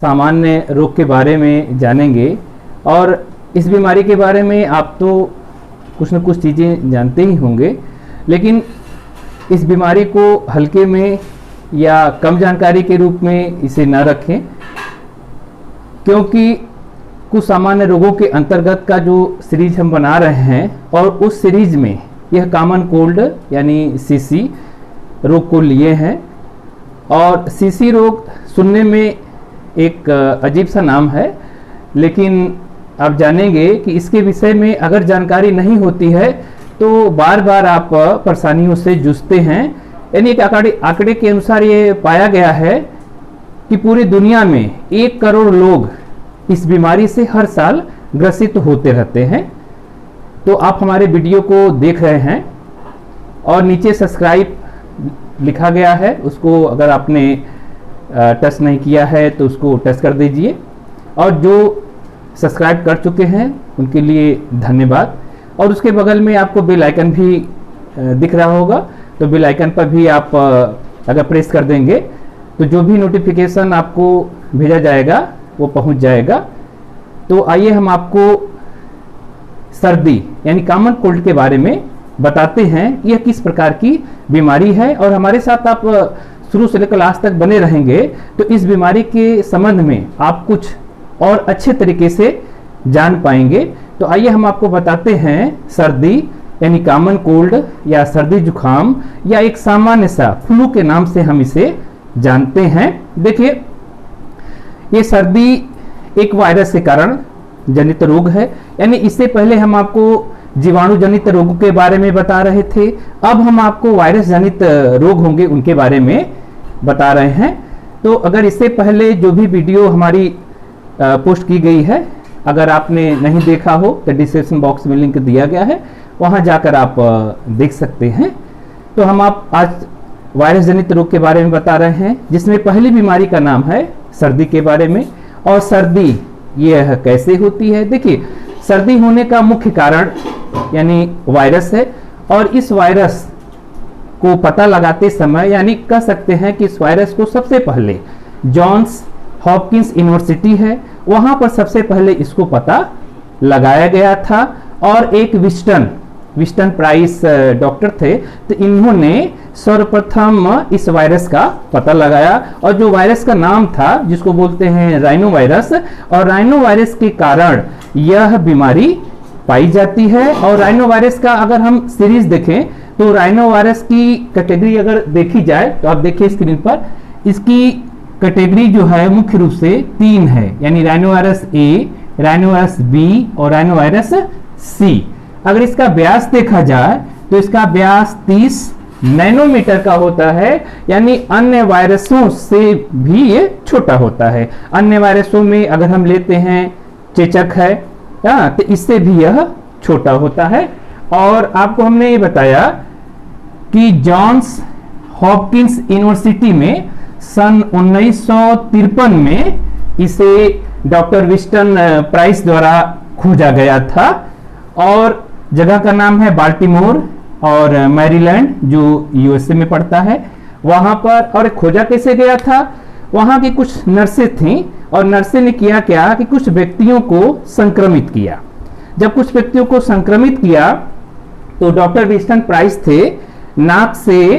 सामान्य रोग के बारे में जानेंगे। और इस बीमारी के बारे में आप तो कुछ न कुछ चीज़ें जानते ही होंगे, लेकिन इस बीमारी को हल्के में या कम जानकारी के रूप में इसे न रखें, क्योंकि कुछ सामान्य रोगों के अंतर्गत का जो सीरीज हम बना रहे हैं और उस सीरीज में यह कॉमन कोल्ड यानी सीसी रोग को लिए हैं। और सीसी रोग सुनने में एक अजीब सा नाम है, लेकिन आप जानेंगे कि इसके विषय में अगर जानकारी नहीं होती है तो बार बार आप परेशानियों से जूझते हैं। यानी एक आंकड़े के अनुसार ये पाया गया है कि पूरी दुनिया में 1 करोड़ लोग इस बीमारी से हर साल ग्रसित होते रहते हैं। तो आप हमारे वीडियो को देख रहे हैं और नीचे सब्सक्राइब लिखा गया है, उसको अगर आपने टच नहीं किया है तो उसको टच कर दीजिए। और जो सब्सक्राइब कर चुके हैं उनके लिए धन्यवाद। और उसके बगल में आपको बेल आइकन भी दिख रहा होगा, तो बेल आइकन पर भी आप अगर प्रेस कर देंगे तो जो भी नोटिफिकेशन आपको भेजा जाएगा वो पहुंच जाएगा। तो आइए हम आपको सर्दी यानी कॉमन कोल्ड के बारे में बताते हैं। यह किस प्रकार की बीमारी है और हमारे साथ आप शुरू से लेकर लास्ट तक बने रहेंगे तो इस बीमारी के संबंध में आप कुछ और अच्छे तरीके से जान पाएंगे। तो आइए हम आपको बताते हैं सर्दी यानी कॉमन कोल्ड या सर्दी जुकाम या एक सामान्य सा फ्लू के नाम से हम इसे जानते हैं। देखिए, ये सर्दी एक वायरस के कारण जनित रोग है। यानी इससे पहले हम आपको जीवाणु जनित रोगों के बारे में बता रहे थे, अब हम आपको वायरस जनित रोग होंगे उनके बारे में बता रहे हैं। तो अगर इससे पहले जो भी वीडियो हमारी पोस्ट की गई है, अगर आपने नहीं देखा हो तो डिस्क्रिप्शन बॉक्स में लिंक दिया गया है, वहां जाकर आप देख सकते हैं। तो हम आप आज वायरस जनित रोग के बारे में बता रहे हैं, जिसमें पहली बीमारी का नाम है सर्दी के बारे में। और सर्दी यह कैसे होती है? देखिए, सर्दी होने का मुख्य कारण यानी वायरस है। और इस वायरस को पता लगाते समय यानी कह सकते हैं कि इस वायरस को सबसे पहले जॉन्स हॉपकिंस यूनिवर्सिटी है, वहां पर सबसे पहले इसको पता लगाया गया था। और एक विस्टन प्राइस डॉक्टर थे, तो इन्होंने सर्वप्रथम इस वायरस का पता लगाया। और जो वायरस का नाम था जिसको बोलते हैं राइनो वायरस, और राइनो वायरस के कारण यह बीमारी पाई जाती है। और राइनो वायरस का अगर हम सीरीज देखें तो राइनो वायरस की कैटेगरी अगर देखी जाए तो आप देखिए स्क्रीन पर, इसकी कैटेगरी जो है मुख्य रूप से 3 है, यानी rhino virus A, rhino virus B और राइनो वायरस सी। अगर इसका व्यास देखा जाए तो इसका व्यास 30 नैनोमीटर का होता है, यानी अन्य वायरसों से भी ये छोटा होता है। अन्य वायरसों में अगर हम लेते हैं चेचक है, तो इससे भी यह छोटा होता है। और आपको हमने ये बताया कि जॉन्स हॉपकिंस यूनिवर्सिटी में सन 1953 में इसे डॉक्टर विस्टन प्राइस द्वारा खोजा गया था। और जगह का नाम है बाल्टीमोर और मैरीलैंड, जो यूएसए में पड़ता है वहां पर। और खोजा कैसे गया था? वहां की कुछ नर्सें थीं और नर्सें ने किया क्या कि कुछ व्यक्तियों को संक्रमित किया। जब कुछ व्यक्तियों को संक्रमित किया तो डॉक्टर विस्टन प्राइस थे, नाक से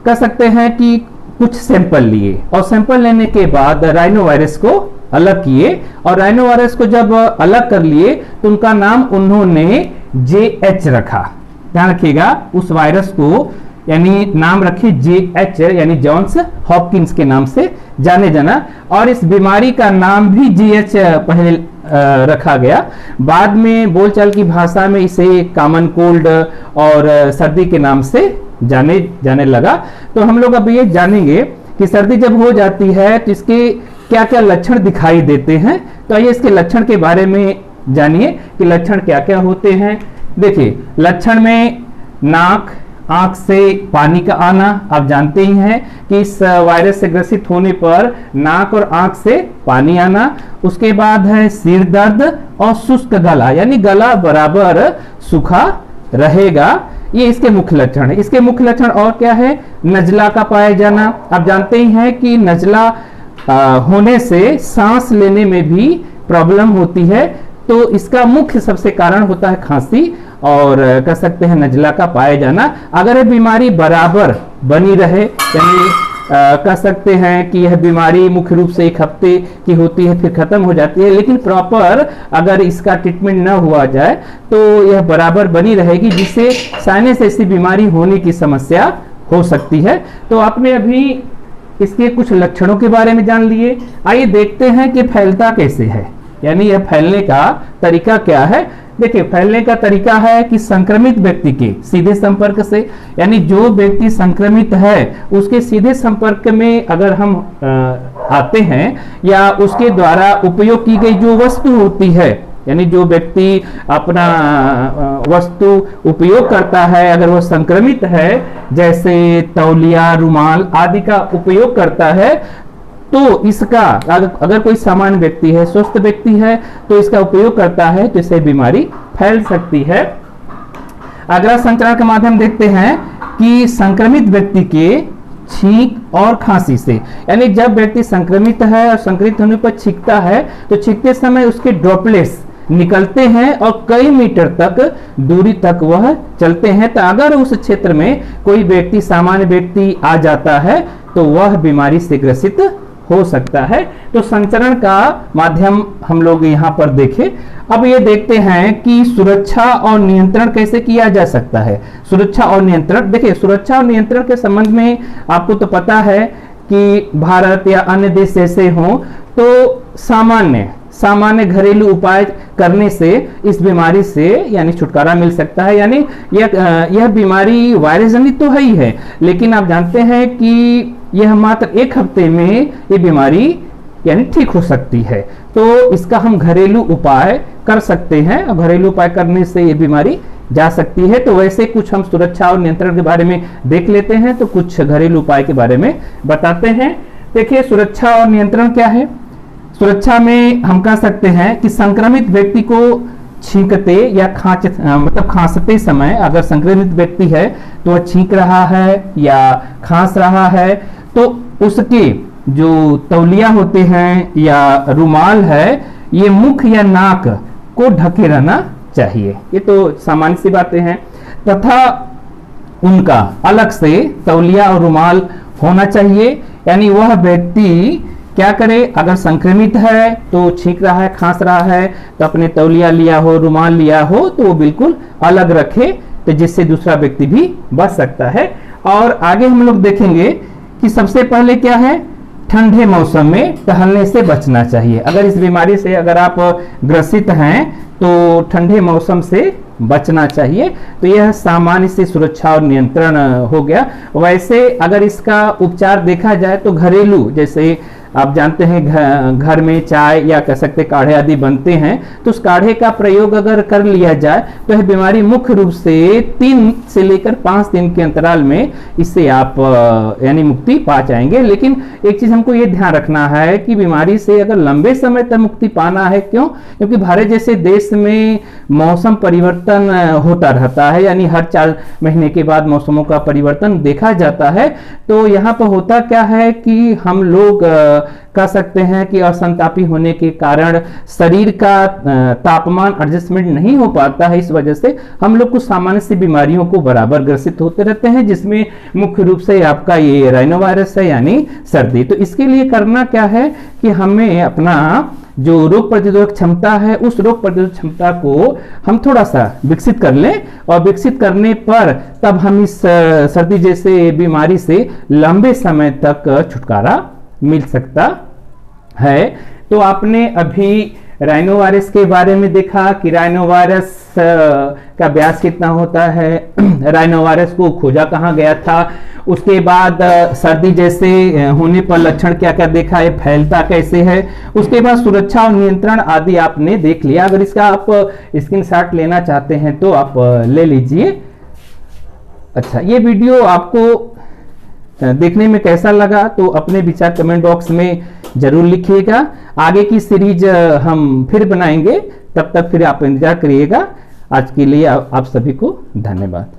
कह सकते हैं कि कुछ सैंपल लिए और सैंपल लेने के बाद राइनो वायरस को अलग किए। और राइनो वायरस को जब अलग कर लिए तो उनका नाम उन्होंने JH रखा। ध्यान रखिएगा, उस वायरस को यानी नाम रखे JH, यानी जॉन्स हॉपकिंस के नाम से जाने जाना। और इस बीमारी का नाम भी JH पहले रखा गया। बाद में बोलचाल की भाषा में इसे कॉमन कोल्ड और सर्दी के नाम से जाने लगा। तो हम लोग अब ये जानेंगे कि सर्दी जब हो जाती है तो इसके क्या क्या लक्षण दिखाई देते हैं। तो आइए इसके लक्षण के बारे में जानिए कि लक्षण क्या क्या होते हैं। देखिए, लक्षण में नाक, आंख से पानी का आना। आप जानते ही हैं कि इस वायरस से ग्रसित होने पर नाक और आंख से पानी आना। उसके बाद है सिर दर्द और शुष्क गला, यानी गला बराबर सूखा रहेगा। ये इसके मुख्य लक्षण है। इसके मुख्य लक्षण और क्या है? नजला का पाया जाना। आप जानते ही हैं कि नजला होने से सांस लेने में भी प्रॉब्लम होती है। तो इसका मुख्य सबसे कारण होता है खांसी और कह सकते हैं नजला का पाया जाना। अगर ये बीमारी बराबर बनी रहे, यानी कह सकते हैं कि यह बीमारी मुख्य रूप से 1 हफ्ते की होती है फिर खत्म हो जाती है, लेकिन प्रॉपर अगर इसका ट्रीटमेंट न हुआ जाए तो यह बराबर बनी रहेगी, जिससे साइनस ऐसी बीमारी होने की समस्या हो सकती है। तो आपने अभी इसके कुछ लक्षणों के बारे में जान लिए। आइए देखते हैं कि फैलता कैसे है, यानी यह फैलने का तरीका क्या है। देखिए, फैलने का तरीका है कि संक्रमित व्यक्ति के सीधे संपर्क से, यानी जो व्यक्ति संक्रमित है उसके सीधे संपर्क में अगर हम आते हैं या उसके द्वारा उपयोग की गई जो वस्तु होती है, यानी जो व्यक्ति अपना वस्तु उपयोग करता है अगर वो संक्रमित है, जैसे तौलिया, रुमाल आदि का उपयोग करता है, तो इसका अगर कोई सामान्य व्यक्ति है, स्वस्थ व्यक्ति है, तो इसका उपयोग करता है तो इससे बीमारी फैल सकती है। अगला संक्रमण का माध्यम देखते हैं कि संक्रमित व्यक्ति के छींक और खांसी से, यानी जब व्यक्ति संक्रमित है और संक्रमित होने पर छींकता है तो छींकते समय उसके ड्रॉपलेट्स निकलते हैं और कई मीटर तक दूरी तक वह चलते हैं। तो अगर उस क्षेत्र में कोई व्यक्ति, सामान्य व्यक्ति आ जाता है तो वह बीमारी से ग्रसित हो सकता है। तो संचरण का माध्यम हम लोग यहाँ पर देखें। अब ये देखते हैं कि सुरक्षा और नियंत्रण कैसे किया जा सकता है। सुरक्षा और नियंत्रण, देखिए सुरक्षा और नियंत्रण के संबंध में आपको तो पता है कि भारत या अन्य देश जैसे हों तो सामान्य घरेलू उपाय करने से इस बीमारी से यानी छुटकारा मिल सकता है। यानी यह बीमारी वायरस जनित तो है ही है, लेकिन आप जानते हैं कि यह मात्र 1 हफ्ते में ये बीमारी यानी ठीक हो सकती है। तो इसका हम घरेलू उपाय कर सकते हैं और घरेलू उपाय करने से ये बीमारी जा सकती है। तो वैसे कुछ हम सुरक्षा और नियंत्रण के बारे में देख लेते हैं, तो कुछ घरेलू उपाय के बारे में बताते हैं। देखिए, सुरक्षा और नियंत्रण क्या है। सुरक्षा में हम कह सकते हैं कि संक्रमित व्यक्ति को छींकते या खांसते समय अगर संक्रमित व्यक्ति है तो वह छींक रहा है या खांस रहा है तो उसके जो तौलिया होते हैं या रुमाल है ये मुख या नाक को ढके रहना चाहिए। ये तो सामान्य सी बातें हैं। तथा उनका अलग से तौलिया और रुमाल होना चाहिए, यानी वह व्यक्ति क्या करे, अगर संक्रमित है तो छींक रहा है, खांस रहा है, तो अपने तौलिया लिया हो, रुमाल लिया हो तो वो बिल्कुल अलग रखे, तो जिससे दूसरा व्यक्ति भी बच सकता है। और आगे हम लोग देखेंगे कि सबसे पहले क्या है, ठंडे मौसम में टहलने से बचना चाहिए। अगर इस बीमारी से अगर आप ग्रसित हैं तो ठंडे मौसम से बचना चाहिए। तो यह सामान्य से सुरक्षा और नियंत्रण हो गया। वैसे अगर इसका उपचार देखा जाए तो घरेलू, जैसे आप जानते हैं घर में चाय या कह सकते काढ़े आदि बनते हैं, तो उस काढ़े का प्रयोग अगर कर लिया जाए तो यह बीमारी मुख्य रूप से 3 से लेकर 5 दिन के अंतराल में इससे आप यानी मुक्ति पा जाएंगे। लेकिन एक चीज हमको ये ध्यान रखना है कि बीमारी से अगर लंबे समय तक मुक्ति पाना है, क्यों? क्योंकि भारत जैसे देश में मौसम परिवर्तन होता रहता है, यानी हर 4 महीने के बाद मौसमों का परिवर्तन देखा जाता है। तो यहाँ पर होता क्या है कि हम लोग कह सकते हैं कि असंतापी होने के कारण शरीर का तापमान एडजस्टमेंट नहीं हो पाता है। इस वजह से हम लोग कुछ सामान्य सी बीमारियों को बराबर ग्रसित होते रहते हैं, जिसमें मुख्य रूप से आपका ये राइनोवायरस है यानी सर्दी। तो इसके लिए करना क्या है कि हमें अपना जो रोग प्रतिरोधक क्षमता है उस रोग प्रतिरोधक क्षमता को हम थोड़ा सा विकसित कर लें, और विकसित करने पर तब हम इस सर्दी जैसे बीमारी से लंबे समय तक छुटकारा मिल सकता है। तो आपने अभी राइनोवायरस के बारे में देखा कि राइनोवायरस का व्यास कितना होता है, राइनोवायरस को खोजा कहाँ गया था, उसके बाद सर्दी जैसे होने पर लक्षण क्या क्या देखा है, फैलता कैसे है, उसके बाद सुरक्षा और नियंत्रण आदि आपने देख लिया। अगर इसका आप स्क्रीनशॉट लेना चाहते हैं तो आप ले लीजिए। अच्छा, ये वीडियो आपको देखने में कैसा लगा तो अपने विचार कमेंट बॉक्स में जरूर लिखिएगा। आगे की सीरीज हम फिर बनाएंगे, तब तक फिर आप इंतजार करिएगा। आज के लिए आप सभी को धन्यवाद।